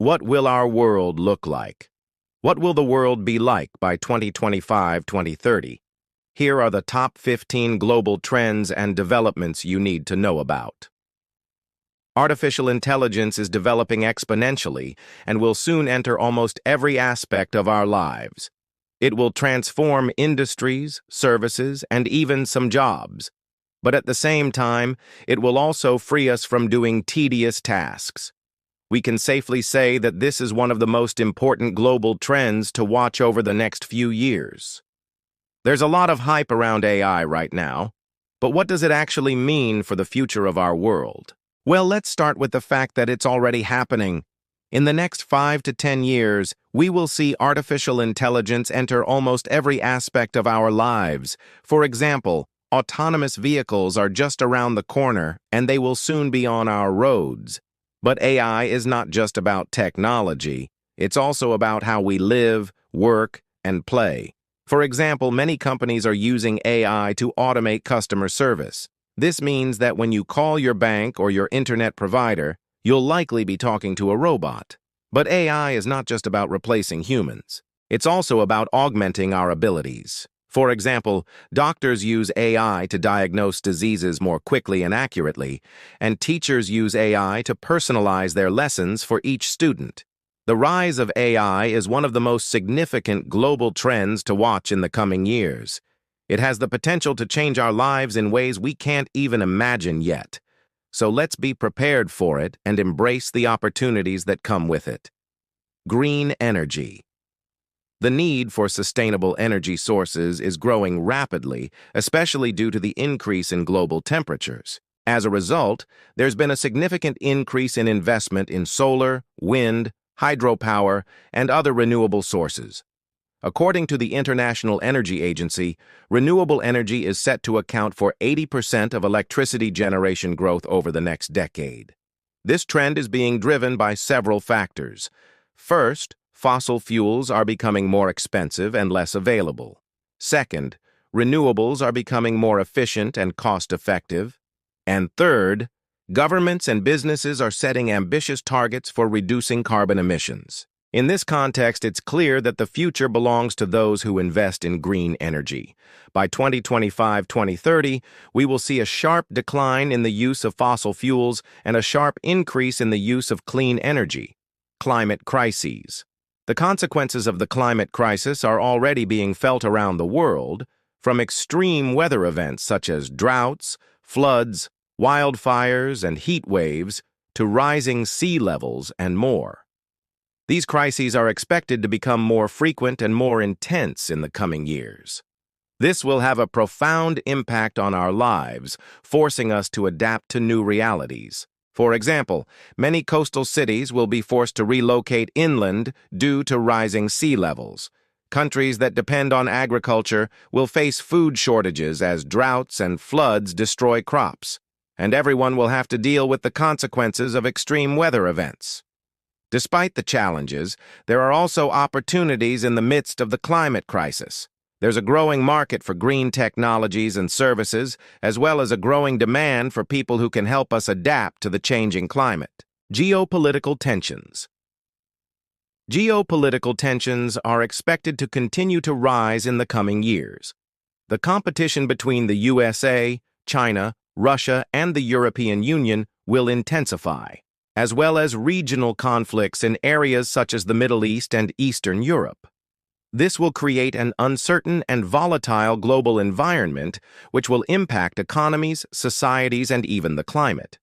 What will our world look like? What will the world be like by 2025-2030? Here are the top 15 global trends and developments you need to know about. Artificial intelligence is developing exponentially and will soon enter almost every aspect of our lives. It will transform industries, services, and even some jobs. But at the same time, it will also free us from doing tedious tasks. We can safely say that this is one of the most important global trends to watch over the next few years. There's a lot of hype around AI right now, but what does it actually mean for the future of our world? Well, let's start with the fact that it's already happening. In the next 5 to 10 years, we will see artificial intelligence enter almost every aspect of our lives. For example, autonomous vehicles are just around the corner, and they will soon be on our roads. But AI is not just about technology. It's also about how we live, work, and play. For example, many companies are using AI to automate customer service. This means that when you call your bank or your internet provider, you'll likely be talking to a robot. But AI is not just about replacing humans. It's also about augmenting our abilities. For example, doctors use AI to diagnose diseases more quickly and accurately, and teachers use AI to personalize their lessons for each student. The rise of AI is one of the most significant global trends to watch in the coming years. It has the potential to change our lives in ways we can't even imagine yet. So let's be prepared for it and embrace the opportunities that come with it. Green energy. The need for sustainable energy sources is growing rapidly, especially due to the increase in global temperatures. As a result, there's been a significant increase in investment in solar, wind, hydropower, and other renewable sources. According to the International Energy Agency, renewable energy is set to account for 80% of electricity generation growth over the next decade. This trend is being driven by several factors. First, fossil fuels are becoming more expensive and less available. Second, renewables are becoming more efficient and cost-effective. And third, governments and businesses are setting ambitious targets for reducing carbon emissions. In this context, it's clear that the future belongs to those who invest in green energy. By 2025-2030, we will see a sharp decline in the use of fossil fuels and a sharp increase in the use of clean energy. Climate crises. The consequences of the climate crisis are already being felt around the world, from extreme weather events such as droughts, floods, wildfires, and heat waves, to rising sea levels and more. These crises are expected to become more frequent and more intense in the coming years. This will have a profound impact on our lives, forcing us to adapt to new realities. For example, many coastal cities will be forced to relocate inland due to rising sea levels. Countries that depend on agriculture will face food shortages as droughts and floods destroy crops, and everyone will have to deal with the consequences of extreme weather events. Despite the challenges, there are also opportunities in the midst of the climate crisis. There's a growing market for green technologies and services, as well as a growing demand for people who can help us adapt to the changing climate. Geopolitical tensions. Geopolitical tensions are expected to continue to rise in the coming years. The competition between the USA, China, Russia, and the European Union will intensify, as well as regional conflicts in areas such as the Middle East and Eastern Europe. This will create an uncertain and volatile global environment which will impact economies, societies, and even the climate.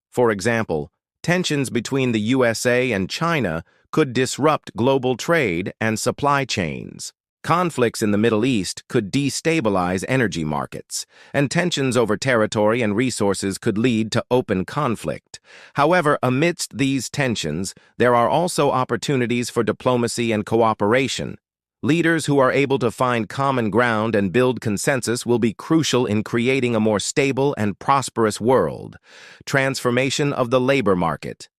For example, tensions between the USA and China could disrupt global trade and supply chains. Conflicts in the Middle East could destabilize energy markets, and tensions over territory and resources could lead to open conflict. However, amidst these tensions, there are also opportunities for diplomacy and cooperation. Leaders who are able to find common ground and build consensus will be crucial in creating a more stable and prosperous world. Transformation of the labor market.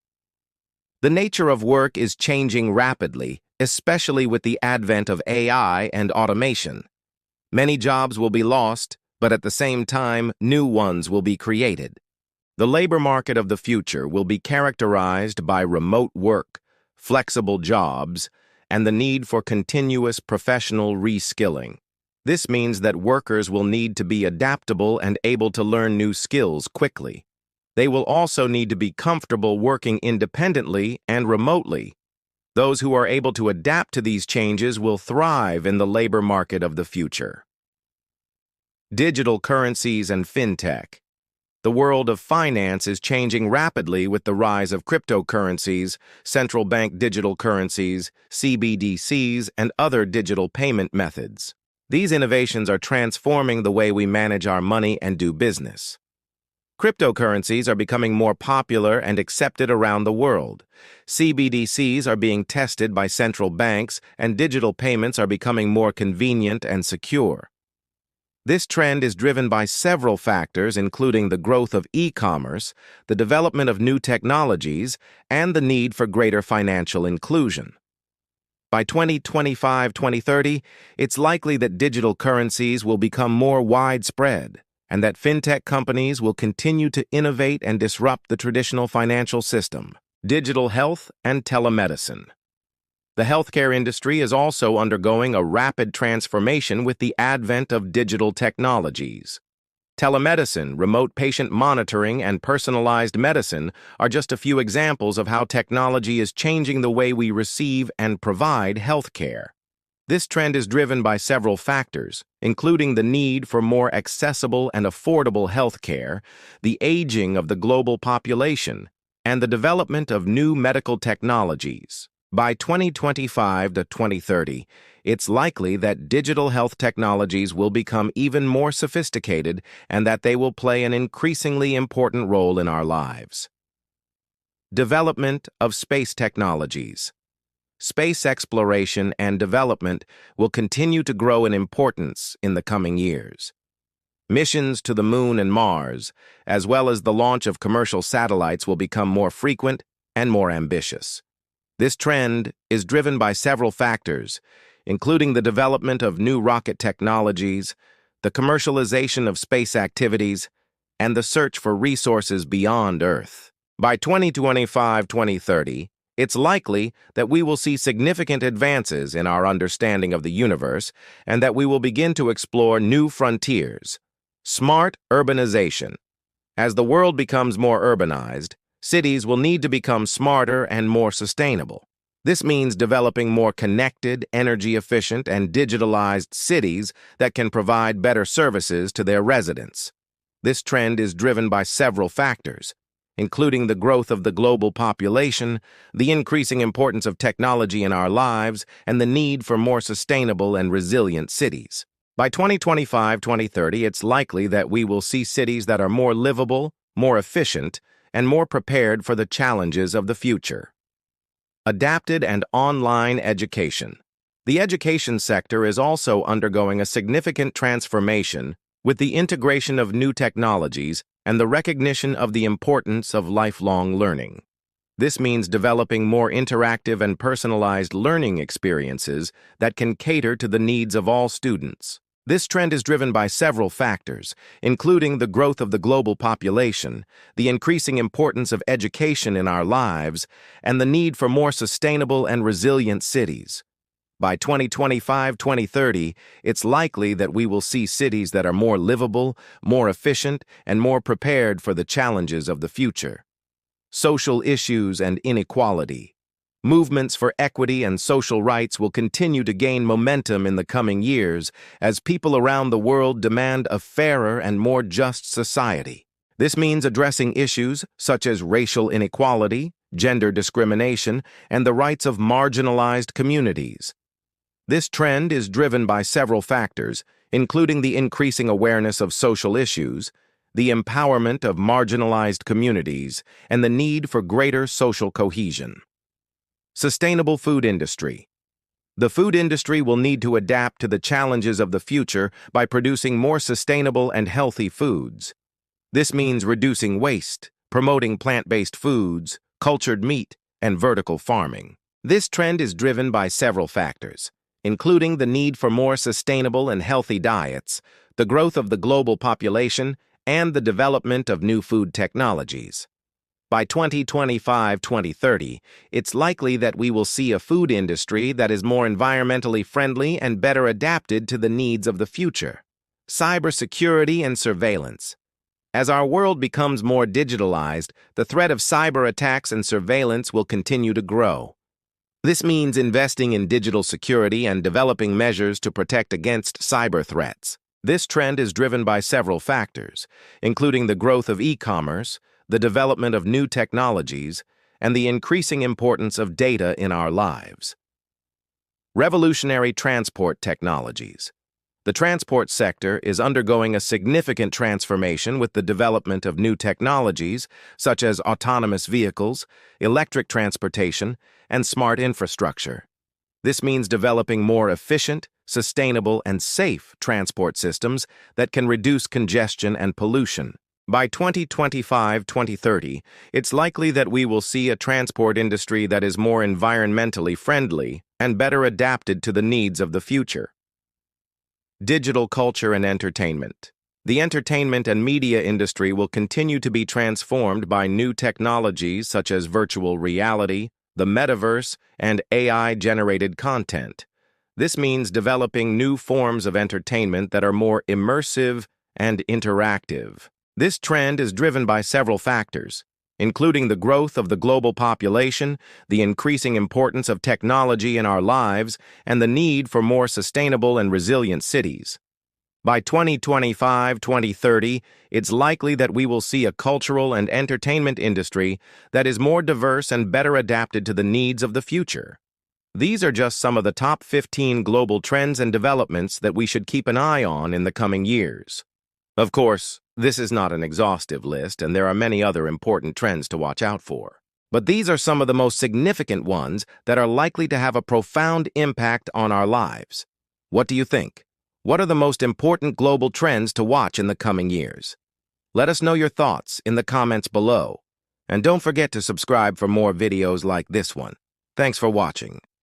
The nature of work is changing rapidly, especially with the advent of AI and automation. Many jobs will be lost, but at the same time, new ones will be created. The labor market of the future will be characterized by remote work, flexible jobs, and the need for continuous professional reskilling. This means that workers will need to be adaptable and able to learn new skills quickly. They will also need to be comfortable working independently and remotely. Those who are able to adapt to these changes will thrive in the labor market of the future. Digital currencies and fintech. The world of finance is changing rapidly with the rise of cryptocurrencies, central bank digital currencies, CBDCs, and other digital payment methods. These innovations are transforming the way we manage our money and do business. Cryptocurrencies are becoming more popular and accepted around the world. CBDCs are being tested by central banks, and digital payments are becoming more convenient and secure. This trend is driven by several factors, including the growth of e-commerce, the development of new technologies, and the need for greater financial inclusion. By 2025-2030, it's likely that digital currencies will become more widespread, and that fintech companies will continue to innovate and disrupt the traditional financial system. Digital health and telemedicine. The healthcare industry is also undergoing a rapid transformation with the advent of digital technologies. Telemedicine, remote patient monitoring, and personalized medicine are just a few examples of how technology is changing the way we receive and provide healthcare. This trend is driven by several factors, including the need for more accessible and affordable healthcare, the aging of the global population, and the development of new medical technologies. By 2025 to 2030, it's likely that digital health technologies will become even more sophisticated and that they will play an increasingly important role in our lives. Development of space technologies. Space exploration and development will continue to grow in importance in the coming years. Missions to the Moon and Mars, as well as the launch of commercial satellites, will become more frequent and more ambitious. This trend is driven by several factors, including the development of new rocket technologies, the commercialization of space activities, and the search for resources beyond Earth. By 2025-2030, it's likely that we will see significant advances in our understanding of the universe and that we will begin to explore new frontiers. Smart urbanization. As the world becomes more urbanized, cities will need to become smarter and more sustainable. This means developing more connected, energy-efficient, and digitalized cities that can provide better services to their residents. This trend is driven by several factors, including the growth of the global population, the increasing importance of technology in our lives, and the need for more sustainable and resilient cities. By 2025-2030, it's likely that we will see cities that are more livable, more efficient, and more prepared for the challenges of the future. Adapted and online education. The education sector is also undergoing a significant transformation with the integration of new technologies and the recognition of the importance of lifelong learning. This means developing more interactive and personalized learning experiences that can cater to the needs of all students. This trend is driven by several factors, including the growth of the global population, the increasing importance of education in our lives, and the need for more sustainable and resilient cities. By 2025-2030, it's likely that we will see cities that are more livable, more efficient, and more prepared for the challenges of the future. Social issues and inequality. Movements for equity and social rights will continue to gain momentum in the coming years as people around the world demand a fairer and more just society. This means addressing issues such as racial inequality, gender discrimination, and the rights of marginalized communities. This trend is driven by several factors, including the increasing awareness of social issues, the empowerment of marginalized communities, and the need for greater social cohesion. Sustainable food industry. The food industry will need to adapt to the challenges of the future by producing more sustainable and healthy foods. This means reducing waste, promoting plant-based foods, cultured meat, and vertical farming. This trend is driven by several factors, including the need for more sustainable and healthy diets, the growth of the global population, and the development of new food technologies. By 2025-2030, it's likely that we will see a food industry that is more environmentally friendly and better adapted to the needs of the future. Cybersecurity and surveillance. As our world becomes more digitalized, the threat of cyber attacks and surveillance will continue to grow. This means investing in digital security and developing measures to protect against cyber threats. This trend is driven by several factors, including the growth of e-commerce, the development of new technologies, and the increasing importance of data in our lives. Revolutionary transport technologies. The transport sector is undergoing a significant transformation with the development of new technologies such as autonomous vehicles, electric transportation, and smart infrastructure. This means developing more efficient, sustainable, and safe transport systems that can reduce congestion and pollution. By 2025-2030, it's likely that we will see a transport industry that is more environmentally friendly and better adapted to the needs of the future. Digital culture and entertainment. The entertainment and media industry will continue to be transformed by new technologies such as virtual reality, the metaverse, and AI-generated content. This means developing new forms of entertainment that are more immersive and interactive. This trend is driven by several factors, including the growth of the global population, the increasing importance of technology in our lives, and the need for more sustainable and resilient cities. By 2025-2030, it's likely that we will see a cultural and entertainment industry that is more diverse and better adapted to the needs of the future. These are just some of the top 15 global trends and developments that we should keep an eye on in the coming years. Of course, this is not an exhaustive list, and there are many other important trends to watch out for. But these are some of the most significant ones that are likely to have a profound impact on our lives. What do you think? What are the most important global trends to watch in the coming years? Let us know your thoughts in the comments below. And don't forget to subscribe for more videos like this one. Thanks for watching.